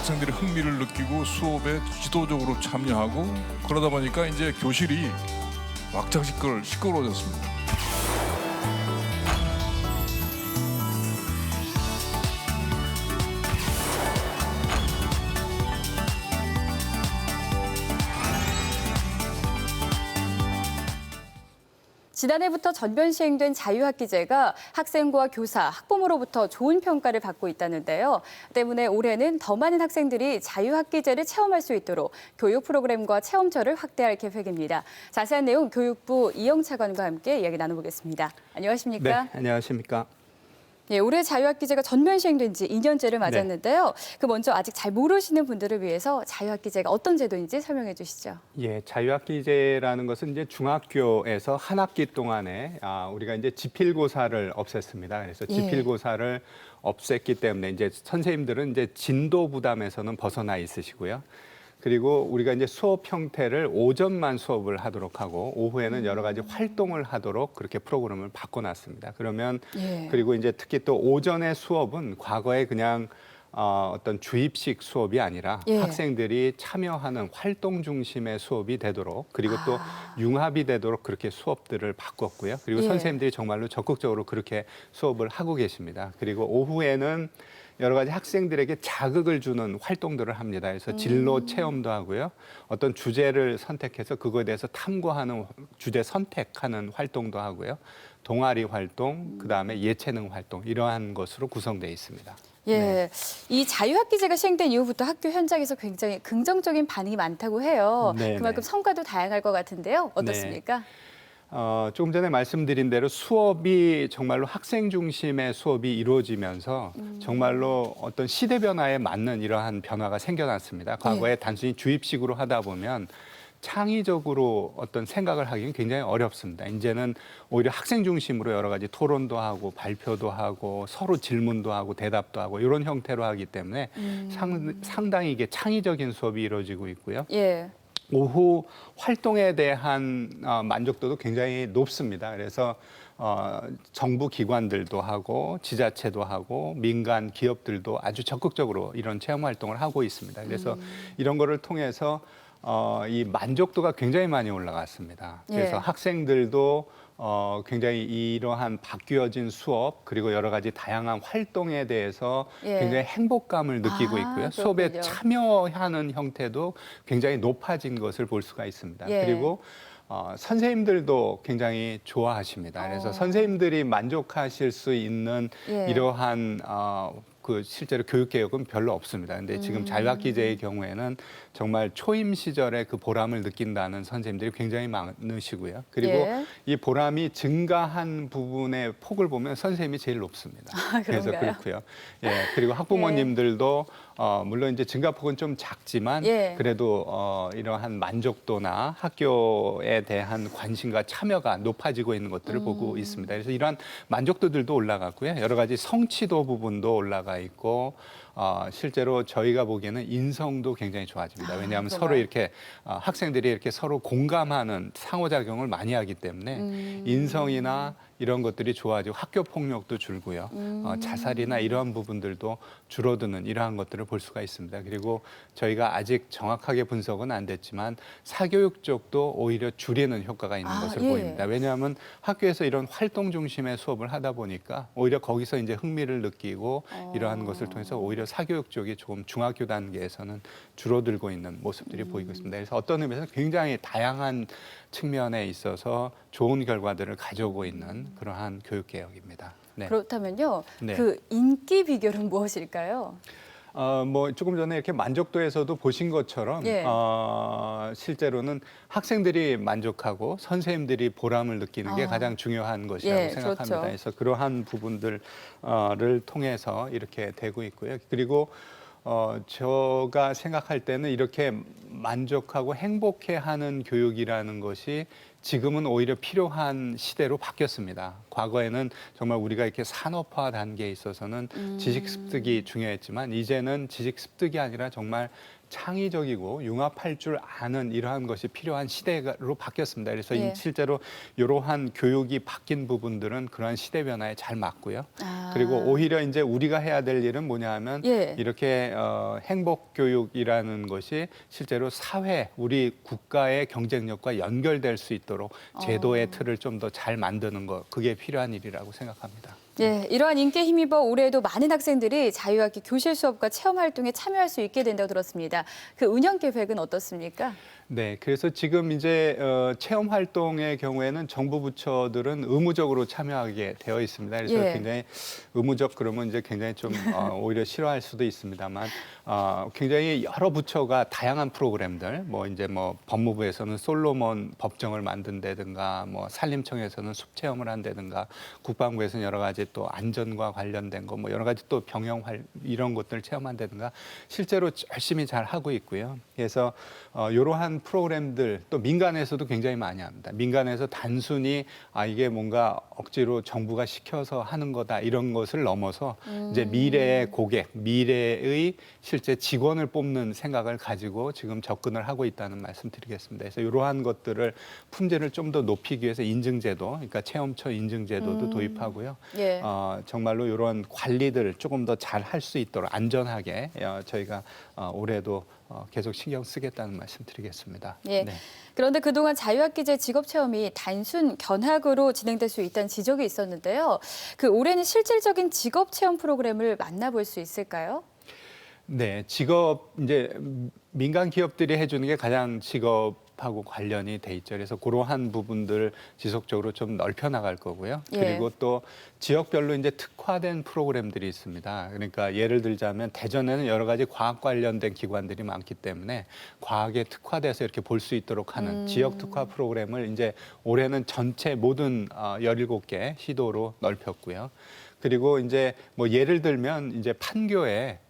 학생들이 흥미를 느끼고 수업에 지도적으로 참여하고 그러다 보니까 이제 교실이 왁자지껄 시끄러워졌습니다. 지난해부터 전면 시행된 자유학기제가 학생과 교사, 학부모로부터 좋은 평가를 받고 있다는데요. 때문에 올해는 더 많은 학생들이 자유학기제를 체험할 수 있도록 교육 프로그램과 체험처를 확대할 계획입니다. 자세한 내용 교육부 이영 차관과 함께 이야기 나눠보겠습니다. 안녕하십니까? 네, 안녕하십니까? 네, 올해 자유학기제가 전면 시행된 지 2년째를 맞았는데요. 먼저 아직 잘 모르시는 분들을 위해서 자유학기제가 어떤 제도인지 설명해 주시죠. 예, 자유학기제라는 것은 이제 중학교에서 한 학기 동안에 우리가 이제 지필고사를 없앴습니다. 그래서 지필고사를 없앴기 때문에 이제 선생님들은 이제 진도 부담에서는 벗어나 있으시고요. 그리고 우리가 이제 수업 형태를 오전만 수업을 하도록 하고 오후에는 여러 가지 활동을 하도록 그렇게 프로그램을 바꿔놨습니다. 그러면 그리고 이제 특히 또 오전의 수업은 과거에 그냥 어떤 주입식 수업이 아니라 학생들이 참여하는 활동 중심의 수업이 되도록 그리고 또 융합이 되도록 그렇게 수업들을 바꿨고요. 그리고 선생님들이 정말로 적극적으로 그렇게 수업을 하고 계십니다. 그리고 오후에는 여러 가지 학생들에게 자극을 주는 활동들을 합니다. 그래서 진로 체험도 하고요. 어떤 주제를 선택해서 그거에 대해서 탐구하는 주제 선택하는 활동도 하고요. 동아리 활동, 그다음에 예체능 활동 이러한 것으로 구성되어 있습니다. 예, 이 자유학기제가 시행된 이후부터 학교 현장에서 굉장히 긍정적인 반응이 많다고 해요. 그만큼 성과도 다양할 것 같은데요. 어떻습니까? 조금 전에 말씀드린 대로 수업이 정말로 학생 중심의 수업이 이루어지면서 정말로 어떤 시대 변화에 맞는 이러한 변화가 생겨났습니다. 과거에 단순히 주입식으로 하다 보면 창의적으로 어떤 생각을 하기는 굉장히 어렵습니다. 이제는 오히려 학생 중심으로 여러 가지 토론도 하고 발표도 하고 서로 질문도 하고 대답도 하고 이런 형태로 하기 때문에 상당히 이게 창의적인 수업이 이루어지고 있고요. 오후 활동에 대한 만족도도 굉장히 높습니다. 그래서 정부 기관들도 하고 지자체도 하고 민간 기업들도 아주 적극적으로 이런 체험 활동을 하고 있습니다. 그래서 이런 거를 통해서 이 만족도가 굉장히 많이 올라갔습니다. 그래서 학생들도 굉장히 이러한 바뀌어진 수업 그리고 여러 가지 다양한 활동에 대해서 굉장히 행복감을 느끼고 있고요. 수업에 참여하는 형태도 굉장히 높아진 것을 볼 수가 있습니다. 그리고 선생님들도 굉장히 좋아하십니다. 그래서 선생님들이 만족하실 수 있는 이러한 실제로 교육 개혁은 별로 없습니다. 근데 지금 자유학기제의 경우에는 정말 초임 시절에 그 보람을 느낀다는 선생님들이 굉장히 많으시고요. 그리고 이 보람이 증가한 부분의 폭을 보면 선생님이 제일 높습니다. 그래서 그렇고요. 그리고 학부모님들도 물론 이제 증가폭은 좀 작지만 그래도 이러한 만족도나 학교에 대한 관심과 참여가 높아지고 있는 것들을 보고 있습니다. 그래서 이러한 만족도들도 올라갔고요. 여러 가지 성취도 부분도 올라가 있고 실제로 저희가 보기에는 인성도 굉장히 좋아집니다. 왜냐하면 서로 이렇게 학생들이 이렇게 서로 공감하는 상호작용을 많이 하기 때문에 인성이나 이런 것들이 좋아지고 학교 폭력도 줄고요. 자살이나 이러한 부분들도 줄어드는 이러한 것들을 볼 수가 있습니다. 그리고 저희가 아직 정확하게 분석은 안 됐지만 사교육 쪽도 오히려 줄이는 효과가 있는 것을 보입니다. 왜냐하면 학교에서 이런 활동 중심의 수업을 하다 보니까 오히려 거기서 이제 흥미를 느끼고 이러한 것을 통해서 오히려 사교육 쪽이 조금 중학교 단계에서는 줄어들고 있는 모습들이 보이고 있습니다. 그래서 어떤 의미에서 굉장히 다양한 측면에 있어서 좋은 결과들을 가져오고 있는 그러한 교육 개혁입니다. 그렇다면요, 그 인기 비결은 무엇일까요? 조금 전에 이렇게 만족도에서도 보신 것처럼 실제로는 학생들이 만족하고 선생님들이 보람을 느끼는 게 가장 중요한 것이라고 생각합니다. 그래서 그러한 부분들을 통해서 이렇게 되고 있고요. 그리고 제가 생각할 때는 이렇게 만족하고 행복해하는 교육이라는 것이 지금은 오히려 필요한 시대로 바뀌었습니다. 과거에는 정말 우리가 이렇게 산업화 단계에 있어서는 지식 습득이 중요했지만 이제는 지식 습득이 아니라 정말 창의적이고 융합할 줄 아는 이러한 것이 필요한 시대로 바뀌었습니다. 그래서 예. 실제로 이러한 교육이 바뀐 부분들은 그러한 시대 변화에 잘 맞고요. 그리고 오히려 이제 우리가 해야 될 일은 뭐냐 하면 예. 이렇게 행복 교육이라는 것이 실제로 사회, 우리 국가의 경쟁력과 연결될 수 있도록 제도의 틀을 좀 더 잘 만드는 것, 그게 필요한 일이라고 생각합니다. 예, 이러한 인기에 힘입어 올해에도 많은 학생들이 자유학기 교실 수업과 체험 활동에 참여할 수 있게 된다고 들었습니다. 그 운영 계획은 어떻습니까? 네, 그래서 지금 이제 체험 활동의 경우에는 정부 부처들은 의무적으로 참여하게 되어 있습니다. 그래서 예. 굉장히 의무적 그러면 이제 굉장히 좀 오히려 싫어할 수도 있습니다만 굉장히 여러 부처가 다양한 프로그램들 뭐 이제 뭐 법무부에서는 솔로몬 법정을 만든다든가 뭐 산림청에서는 숲 체험을 한다든가 국방부에서는 여러 가지 또 안전과 관련된 거 뭐 여러 가지 또 병영 이런 것들을 체험한다든가 실제로 열심히 잘 하고 있고요. 그래서 이러한 프로그램들 또 민간에서도 굉장히 많이 합니다. 민간에서 단순히 이게 뭔가 억지로 정부가 시켜서 하는 거다 이런 것을 넘어서 이제 미래의 고객, 미래의 실제 직원을 뽑는 생각을 가지고 지금 접근을 하고 있다는 말씀드리겠습니다. 그래서 이러한 것들을 품질을 좀 더 높이기 위해서 인증제도, 그러니까 체험처 인증제도도 도입하고요. 예. 정말로 이런 관리들을 조금 더 잘 할 수 있도록 안전하게 저희가 올해도 계속 신경 쓰겠다는 말씀드리겠습니다. 예. 네. 그런데 그동안 자유학기제 직업체험이 단순 견학으로 진행될 수 있다는 지적이 있었는데요. 그 올해는 실질적인 직업체험 프로그램을 만나볼 수 있을까요? 네, 직업 이제 민간 기업들이 해주는 게 가장 직업하고 관련이 돼 있죠. 그래서 그러한 부분들 지속적으로 좀 넓혀 나갈 거고요. 예. 그리고 또 지역별로 이제 특화된 프로그램들이 있습니다. 그러니까 예를 들자면 대전에는 여러 가지 과학 관련된 기관들이 많기 때문에 과학에 특화돼서 이렇게 볼 수 있도록 하는 지역 특화 프로그램을 이제 올해는 전체 모든 17개 시도로 넓혔고요. 그리고 이제 뭐 예를 들면 이제 판교에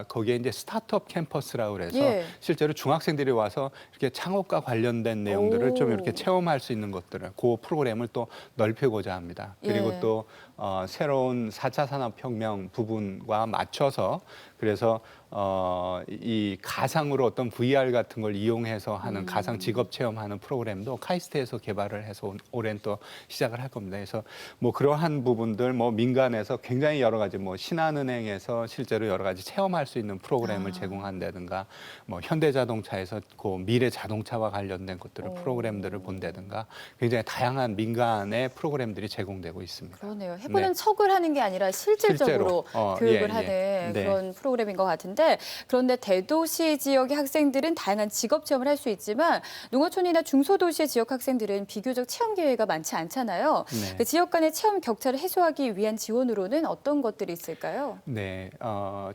거기에 이제 스타트업 캠퍼스라고 그래서 예. 실제로 중학생들이 와서 이렇게 창업과 관련된 내용들을 좀 이렇게 체험할 수 있는 것들을 그 프로그램을 또 넓히고자 합니다. 그리고 예. 또 새로운 4차 산업혁명 부분과 맞춰서 그래서 이 가상으로 어떤 VR 같은 걸 이용해서 하는 가상 직업 체험하는 프로그램도 카이스트에서 개발을 해서 올해는 또 시작을 할 겁니다. 그래서 뭐 그러한 부분들 뭐 민간에서 굉장히 여러 가지 뭐 신한은행에서 실제로 여러 가지 체험할 수 있는 프로그램을 제공한다든가 뭐 현대자동차에서 그 미래 자동차와 관련된 것들을 프로그램들을 본다든가 굉장히 다양한 민간의 프로그램들이 제공되고 있습니다. 그러네요. 해보는 척을 하는 게 아니라 실질적으로 교육을 하는 네. 그런 프로그램인 것 같은데 그런데 대도시 지역의 학생들은 다양한 직업 체험을 할 수 있지만 농어촌이나 중소도시의 지역 학생들은 비교적 체험 기회가 많지 않잖아요. 네. 그 지역 간의 체험 격차를 해소하기 위한 지원으로는 어떤 것들이 있을까요? 네,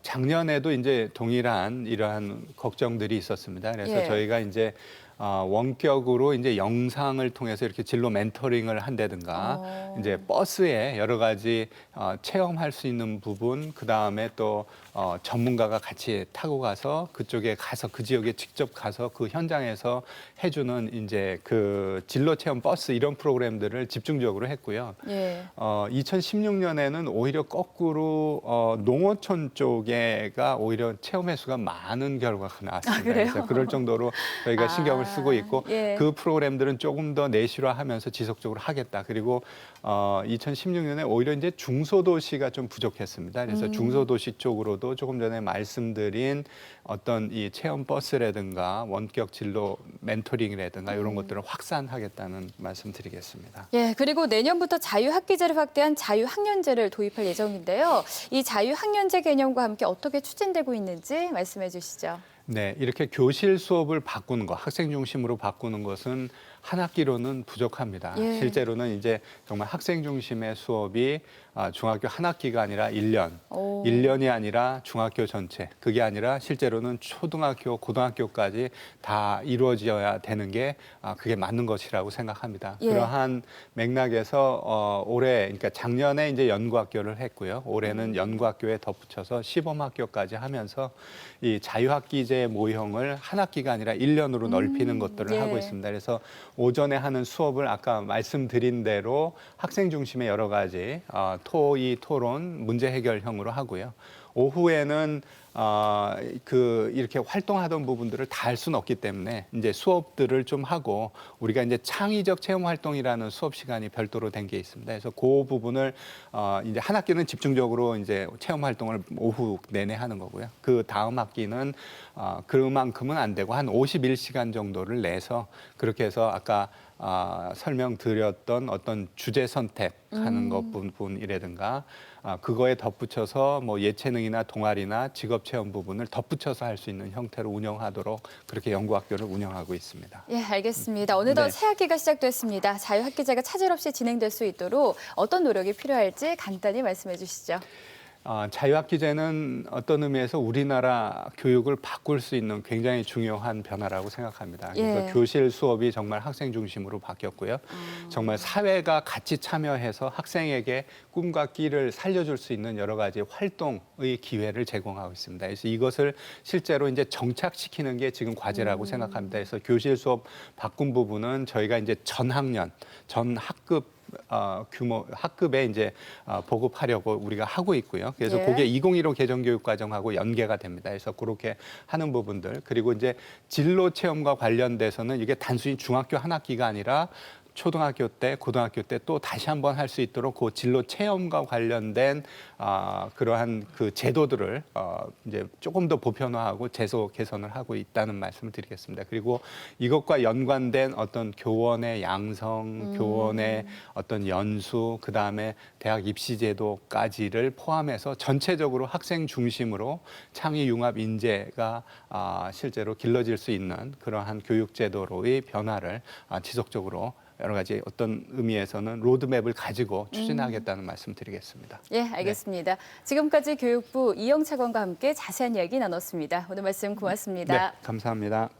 작년에도 이제 동일한 이러한 걱정들이 있었습니다. 그래서 예. 저희가 이제 원격으로 이제 영상을 통해서 이렇게 진로 멘토링을 한다든가 이제 버스에 여러 가지 체험할 수 있는 부분, 그 다음에 또 전문가가 같이 타고 가서 그쪽에 가서 그 지역에 직접 가서 그 현장에서 해주는 이제 그 진로 체험 버스 이런 프로그램들을 집중적으로 했고요. 예. 2016년에는 오히려 거꾸로 농어촌 쪽에가 오히려 체험 횟수가 많은 결과가 나왔습니다. 그래요? 그래서 그럴 정도로 저희가 신경을 쓰고 있고 예. 그 프로그램들은 조금 더 내실화하면서 지속적으로 하겠다. 그리고 2016년에 오히려 이제 중소도시가 좀 부족했습니다. 그래서 중소도시 쪽으로도 조금 전에 말씀드린 어떤 이 체험 버스라든가 원격 진로 멘토링이라든가 이런 것들을 확산하겠다는 말씀드리겠습니다. 예, 그리고 내년부터 자유학기제를 확대한 자유학년제를 도입할 예정인데요. 이 자유학년제 개념과 함께 어떻게 추진되고 있는지 말씀해 주시죠. 네, 이렇게 교실 수업을 바꾸는 것, 학생 중심으로 바꾸는 것은 한 학기로는 부족합니다. 예. 실제로는 이제 정말 학생 중심의 수업이 중학교 한 학기가 아니라 1년, 오. 1년이 아니라 중학교 전체, 그게 아니라 실제로는 초등학교, 고등학교까지 다 이루어져야 되는 게 그게 맞는 것이라고 생각합니다. 예. 그러한 맥락에서 올해, 그러니까 작년에 이제 연구학교를 했고요. 올해는 연구학교에 덧붙여서 시범학교까지 하면서 이 자유학기제 모형을 한 학기가 아니라 1년으로 넓히는 것들을 예. 하고 있습니다. 그래서 오전에 하는 수업을 아까 말씀드린 대로 학생 중심의 여러 가지 토의 토론, 문제 해결형으로 하고요. 오후에는 이렇게 활동하던 부분들을 다 할 수는 없기 때문에 이제 수업들을 좀 하고 우리가 이제 창의적 체험 활동이라는 수업 시간이 별도로 된 게 있습니다. 그래서 그 부분을 이제 한 학기는 집중적으로 이제 체험 활동을 오후 내내 하는 거고요. 그 다음 학기는 그만큼은 안 되고 한 51시간 정도를 내서 그렇게 해서 아까 설명드렸던 어떤 주제 선택하는 것 부분이라든가 그거에 덧붙여서 뭐 예체능이나 동아리나 직업 체험 부분을 덧붙여서 할 수 있는 형태로 운영하도록 그렇게 연구학교를 운영하고 있습니다. 예, 알겠습니다. 어느덧 네. 새 학기가 시작됐습니다. 자유학기제가 차질 없이 진행될 수 있도록 어떤 노력이 필요할지 간단히 말씀해 주시죠. 자유학기제는 어떤 의미에서 우리나라 교육을 바꿀 수 있는 굉장히 중요한 변화라고 생각합니다. 그래서 예. 교실 수업이 정말 학생 중심으로 바뀌었고요. 정말 사회가 같이 참여해서 학생에게 꿈과 끼를 살려줄 수 있는 여러 가지 활동의 기회를 제공하고 있습니다. 그래서 이것을 실제로 이제 정착시키는 게 지금 과제라고 생각합니다. 그래서 교실 수업 바꾼 부분은 저희가 이제 전 학년, 전 학급 규모 학급에 이제 보급하려고 우리가 하고 있고요. 그래서 예. 그게 2015 개정교육과정하고 연계가 됩니다. 그래서 그렇게 하는 부분들 그리고 이제 진로 체험과 관련돼서는 이게 단순히 중학교 한 학기가 아니라 초등학교 때, 고등학교 때 또 다시 한번 할 수 있도록 그 진로 체험과 관련된 그러한 그 제도들을 이제 조금 더 보편화하고 제도 개선을 하고 있다는 말씀을 드리겠습니다. 그리고 이것과 연관된 어떤 교원의 양성, 교원의 어떤 연수, 그 다음에 대학 입시 제도까지를 포함해서 전체적으로 학생 중심으로 창의 융합 인재가 실제로 길러질 수 있는 그러한 교육 제도로의 변화를 지속적으로 여러 가지 어떤 의미에서는 로드맵을 가지고 추진하겠다는 말씀 드리겠습니다. 예, 알겠습니다. 지금까지 교육부 이영차관과 함께 자세한 이야기 나눴습니다. 오늘 말씀 고맙습니다. 네, 감사합니다.